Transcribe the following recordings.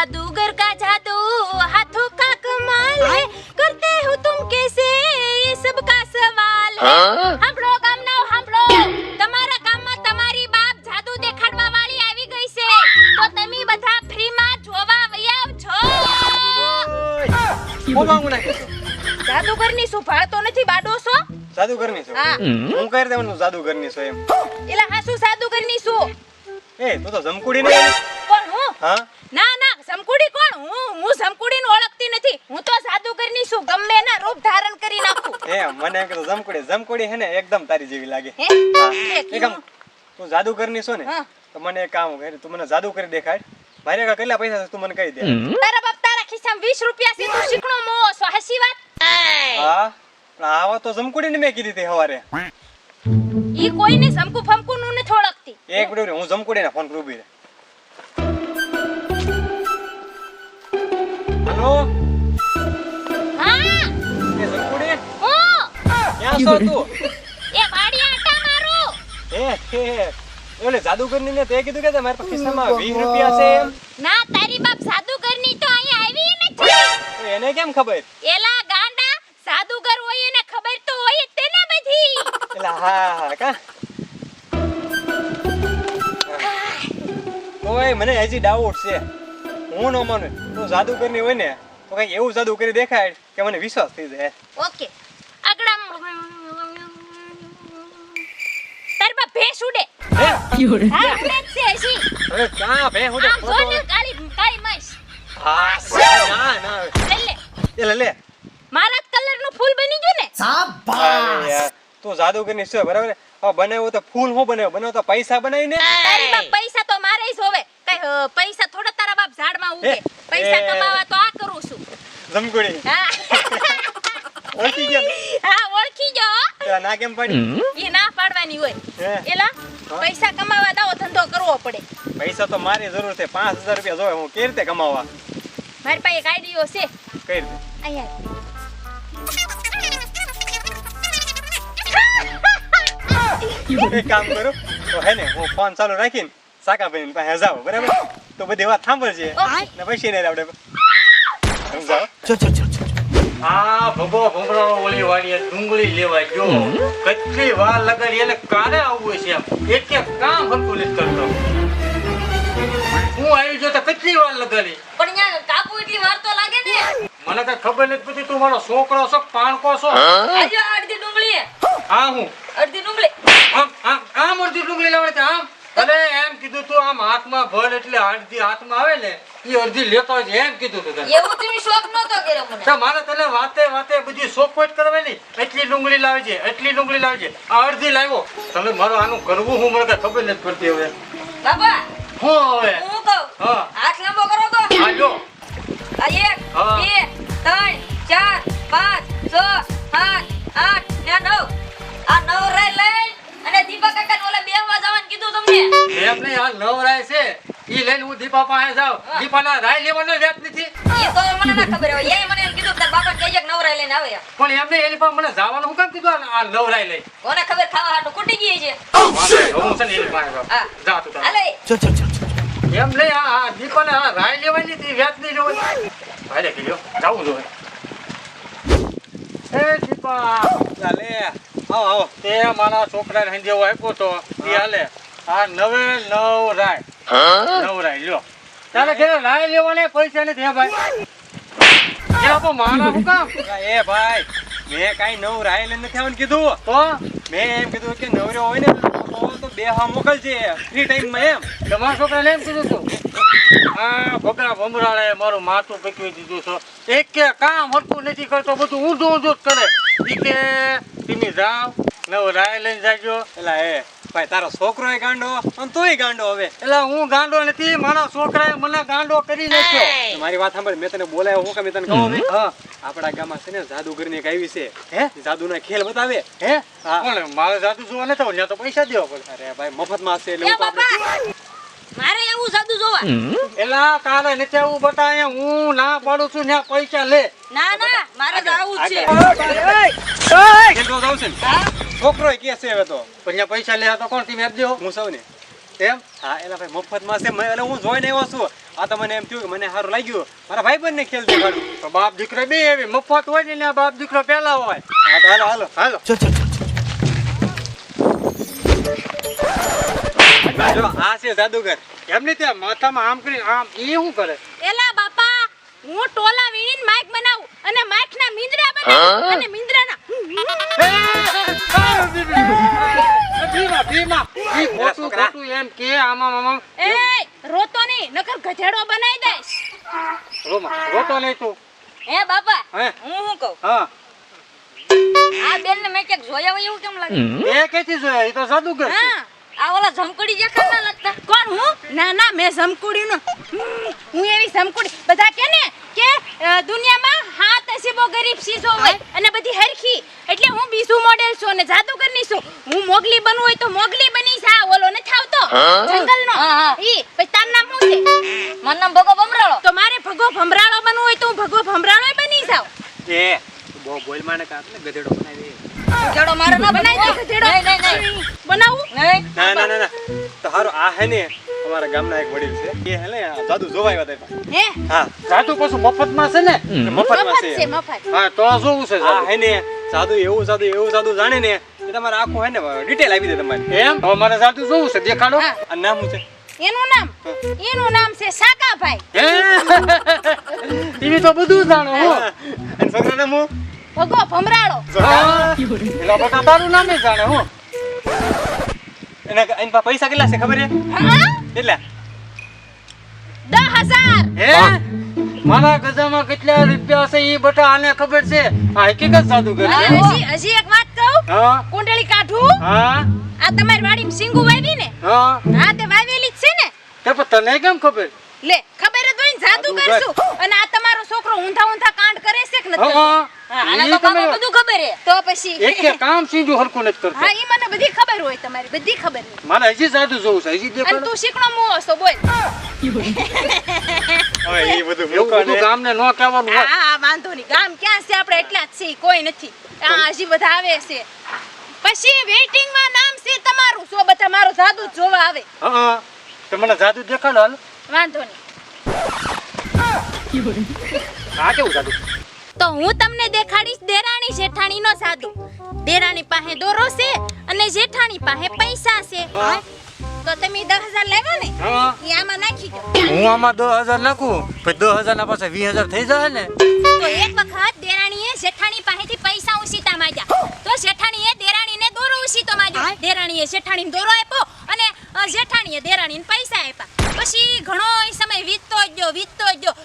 जादूगर का जादू हाथों का कमाल है करते हो तुम कैसे ये सबका सवाल है સાંભળો ગામના સાંભળો તમારા ગામમાં તમારી બાપ જાદુ દેખાડવા વાળી આવી ગઈ છે તો તમે બધા ફ્રીમાં જોવા વયા છો જાદુગરની શું ભાળતો નથી બાડો છો જાદુગરની છો હું કહી દેવાનું જાદુગરની છો એમ એલા હાસુ જાદુગરની શું એ તું તો જમકુડી ને કોણ હું હા ના ના જમકુડી કોણ હું જમકુડીને ઓળખતી નથી હું તો જાદુગરની છું ગમે એના રૂપ ધારણ કરી નાખું એ મને એમ કે જમકુડી હે ને એકદમ તારી જેવી લાગે હે એકમ તું જાદુગરની છો ને તો મને એક કામ કર તું મને જાદુ કરી દેખાડ મારે કા કેટલા પૈસા છે તું મને કહી દે તારા બાપ તારા ખિસ્સામાં 20 રૂપિયા છે તું શીખણો મો છો હસી વાત હા પણ આવા તો જમકુડીને મેં કીધી હતી હવારે ઈ કોઈને સમકુ ફમકુ નું નથી ઓળખતી એક મિનિટ હું જમકુડીને ફોન કરું ઉભી રહે હેલો હા એ જમકુડી ઓ ક્યાં છો તું એ વાડી આટા મારો એ ઓલે જાદુગરની ને તે કીધું કે મારા પાસે ખિસ્સામાં 20 રૂપિયા છે એમ ના તારી બાપ જાદુગરની તો અહીંયા આવી નથી એને કેમ ખબર એલા ગાંડા જાદુગર હોય એને ખબર તો હોય જ તેને બધી એલા હા કા ઓય મને હજી ડાઉટ છે હું નો માનું તું જાદુગરની હોય ને તો કઈ એવું જાદુ કરી દેખાડ કે મને વિશ્વાસ થઈ જાય ઓકે આગળ તાર બાપ ભેંસ ઉડે હા ઉડે છે હસી અરે ક્યાં ભે હું આમ જો ને કાળી મસ હા ના લે લે મારા કલર નું ફૂલ બની ગયું ને શાબાશ યાર તું જાદુગરની છે બરાબર હવે બનાવ્યો તો ફૂલ હું બનાવ્યો તો પૈસા બનાવીને તારી બાપ પૈસા તો મારે જ હોવે કઈ પૈસા થોડા તારા બાપ ઝાડમાં ઉગે પૈસા કમાવા તો આ કરું છું જમકુડી હા ઓળખી ગયા હા ઓળખી ગયો તો ના કેમ પડી એ ના પાડવાની હોય હે એલા પૈસા કમાવા દાવો ધંધો કરવો પડે પૈસા તો મારી જરૂર છે 5000 રૂપિયા જોવે હું કેવી રીતે કમાવા મારી પાસે એક આઈડિયો છે કઈ રીતે અહીંયા એક કામ કરો તો હે ને હું ફોન ચાલુ રાખીને સાકા ભાઈ પાસે જાવ બરાબર તો બધી વાત સાંભળજે ને પછી ને આપણે સમજાવ આ ભગો ભમરાળો ઓલી વાડીએ ડુંગળી લેવા ગયો કેટલી વાર લગાડી એટલે કારે આવવું છે એમ એક કામ હરકું નથી કરતો હું આવી જો તો કેટલી વાર લગાડી પણ ન્યા કાપુ એટલી વાર તો લાગે ને મને કઈ ખબર નથી પડતી તું મારો છોકરો છો પાણકો છો આજો અડધી ડુંગળી આ હું અડધી ડુંગળી આમ અડધી ડુંગળી લાવડે છે આમ અરે એમ કીધું તું આમ હાથમાં ભર એટલે અડધી હાથમાં આવે ને એ અડધી લેતો હોય છે એમ કીધું તું તને એવું તમે શોખ નતો કર્યો મને તો મારે તને વાતે બધી શોખવટ કરવાની એટલી ડુંગળી લાવે છે એટલી ડુંગળી લાવે છે આ અડધી લાવ્યો તમે મારો આનું કરવું હું મને કઈ ખબર નથી પડતી હવે બાબા હું હવે હું કહું હા હાથ લાંબો કરો તો આ જો આ 1 હા. 2 3 4 5 6 7 8 ને 9 આ 9 રાય લઈ અને દીપા કાકાને ઓલા બેહવા જવાનું કીધું તમને એમ નહીં આ નવરાય છે ઈ લઈને હું દીપા પાસે જાઉં દીપાના રાય લેવાનો રેત નથી એ તો મને ના ખબર હોય એ મને એમ કીધું તાર બાપા કહેજે કે 9 રાય લઈને આવે પણ એમને એની પાસે મને જવાનું હું કેમ કીધું આ નવરાય લઈ કોને ખબર ખાવા હાટુ કૂટી ગઈ છે હું છે ને એની પાસે હા. જા તું તારે. હાલે એમ નહીં આ દીપાને આ રાય લેવાની હતી વેત નહીં લેવાની ભાઈ કીધું જાવું જોઈએ એ દીપા ચાલે આવો તે મારા છોકરાને હંજેવો આપ્યો તો ઈ હાલે આ નવે નવરાય લ્યો તારે કે રાય લેવાને પૈસા નથી હે ભાઈ એ આપો મારા હું કામ એ ભાઈ મેં કાઈ નવ રાય લઈને નથી આવવાનું કીધું તો મેં એમ કીધું કે નવરો હોય ને તો બેહવા મોકલજે ફ્રી ટાઈમમાં એમ તમારા છોકરાને એમ કીધું તું આ ભગા ભમરાળે મારું માથું પકવી દીધું છે એક કે કામ હરકું નથી કરતો બધું ઊંધું ઊંધું જ કરે ઈ કે તમે જાઓ નવ રાય લઈને જાજો એલા એ ભાઈ તારો છોકરો ગાંડો અને તોય ગાંડો હવે એટલે હું ગાંડો નથી મારા છોકરાએ મને ગાંડો કરી નાખ્યો મારી વાત સાંભળ મેં તને બોલાયો હું કે તને કહું હવે હા આપણા ગામમાં છે ને જાદુગરની એક આવી છે હે જાદુના ખેલ બતાવે હે હા. કોણ મારે જાદુ જોવા નથી ત્યાં તો પૈસા દેવા પડે અરે ભાઈ મફતમાં હશે એટલે એ હું તો આપણે બાપા મારે એવું જાદુ જોવા એલા તારે નથી આવું બતાય હું ના પાડું છું ત્યાં પૈસા લે ના ના મારે જાવું જ છે ખેલ તો જાઉં છે ને હા છોકરો કે છે હવે તો પણ ત્યાં પૈસા લે તો કોણ તમે આપી દો હું સૌ ને એમ હા એલા ભાઈ મફતમાં છે એટલે હું જોઈને આવ્યો છું આ તો મને એમ થયું કે મને સારું લાગ્યું મારા ભાઈબંધને ખેલ દેખાડું તો બાપ દીકરો બે એવી મફત હોય ને એના બાપ દીકરો પેલા હોય હા તો હાલો હાલો હાલો જો આ છે જાદુગર એમની ત્યાં માથામાં આમ કરી આમ એ શું કરે એલા બાપા હું ટોલા વીણીને માઈક બનાવું અને માઈકના મીંદડા બનાવું અને મીંદડાના ખોટું એમ કે આમાં એ રોતો નહીં નકર ગધેડો બનાવી દઈશ રોતો નહીં તું હે બાપા હે? હું શું કહું હા આ બેન ને મેં ક્યાંક જોયા હોય એવું કેમ લાગે એ કેથી જોયા એ તો જાદુગર છે હા આ ઓલા જમકુડી જેખા ના લાગતા કોણ હું ના મેં જમકુડી નો હું એવી જમકુડી બધા કે ને કે દુનિયામાં હાથ નસીબો ગરીબ સીસો હોય અને બધી હરખી એટલે હું બીજું મોડેલ છું અને જાદુગરની છું હું મોગલી બનવું હોય તો મોગલી બની જા ઓલો ન થાવતો જંગલનો ઈ પછી તાર નામ શું છે મારું નામ ભગો ભમરાળો તો મારે ભગો ભમરાળો બનવું હોય તો હું ભગો ભમરાળો બની જાવ એ બહુ બોલ માને કાક ને ગધેડો બનાવી ગધેડો મારો ના બનાવી દો ગધેડો નહીં બનાવું નહીં ના તો હારું આ હે ને અમારા ગામના એક વડીલ છે એ હે ને આ જાદુ જોવા આવ્યા હતા હે હા જાદુ પાછું મફતમાં છે ને મફતમાં મફત છે છે મફત હા તો જોવું છે આ જાદુ. હે ને જાદુ એવું જાદુ જાણે ને એ તમારે આખું હે ને ડિટેલ આપી દે તમારે એમ હવે મારે જાદુ જોવું છે દેખાડો હા. આ નામ શું છે એનું નામ છે સાકાભાઈ હે ટીવી તો બધું જાણો હો અને છોકરાનું નામ હું ભગો ભમરાળો હા. એલા બધા તારું નામે જાણે હો એના પાસે પૈસા કેટલા છે ખબર છે હા કેટલા 10,000 હે મારા ગજામાં કેટલા રૂપિયા છે એ બટા આને ખબર છે આ હકીકત જાદુગર છે હો. હજી એક વાત કહું હા કુંડળી કાઢું હા આ તમારી વાડીમાં સિંગુ વાવી ને હા હા તે વાવેલી જ છે ને તે પણ તને કેમ ખબર લે ખબર જ હોય ને જાદુ કરશું અને આ તમારો છોકરો ઊંધા કાંડ કરે છે કે નથી હા આને ઈ તો તમે બાપા બધું ખબર હે તો પછી એકે કામ સીધું હરખું નથી કરતો હા ઈ મને બધી ખબર હોય તમારી બધી ખબર હોય મારે હજી જાદુ જોવું છે હજી અને દેખાડો તું શીખણો મોહ છો બોલ હવે એ બધું એવું મૂકો બધું ને ગામને ન કહેવાનું હોય હા વાંધો નહીં ગામ ક્યાં છે આપણે એટલા જ છીએ કોઈ નથી આ હજી બધા આવે છે પછી વેઇટિંગ માં નામ છે તમારું સો બધા મારો જાદુ જ જોવા આવે હા તો મને જાદુ દેખાડો હાલ વાંધો નહીં આ કેવું જાદુ તો હું તમને દેખાડીશ દેરાણી જેઠાણીનો જાદુ દેરાણી પાસે દોરો છે અને જેઠાણી પાસે પૈસા છે હા. તો તમે 10,000 લાવ્યા ને હા ઈ આમાં નાખી દો હું આમાં 10,000 નાખું પછી 10,000 ના પાસે 20,000 થઈ જાય ને તો એક વખત દેરાણીએ જેઠાણી પાસેથી પૈસા ઉછીતા માંગ્યા તો જેઠાણીએ દેરાણીને દોરો ઉછીતો માંગ્યો દેરાણીએ જેઠાણીને દોરો આપ્યો અને જેઠાણીએ દેરાણીને પૈસા આપ્યા પછી ઘણો સમય વીતતો ગયો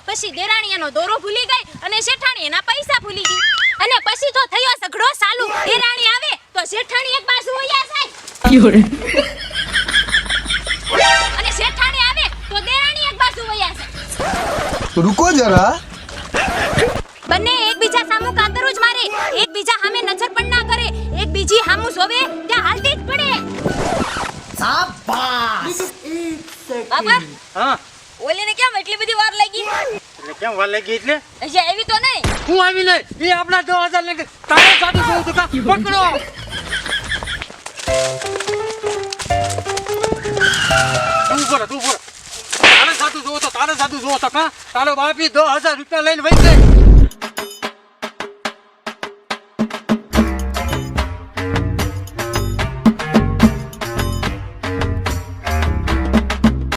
પછી દેરાણી એનો દોરો ભૂલી ગઈ અને જેઠાણી એના પૈસા ભૂલી ગઈ અને પછી તો થયો ઝઘડો ચાલુ દેરાણી આવે તો જેઠાણી એક બાજુ વયા જાય અને જેઠાણી આવે તો દેરાણી એક બાજુ વયા જાય रुको जरा બંને એકબીજા સામું કાતરું જ મારે એકબીજા સામે નજર પણ ના કરે એકબીજી સામું જોવે ત્યાં હાલતી જ પડે બાબા હા ઓલીને કેમ એટલી બધી વાર લાગી એટલે કેમ વાર લાગી એટલે હજી આવી તો નહીં હું આવી નહીં એ આપણા 10,000 લાગે તારે જાદુ જોવું તો કા પકડો તું બોલ તારે જાદુ જોવો તો કા તારો બાપી 10,000 રૂપિયા લઈને વહી જાય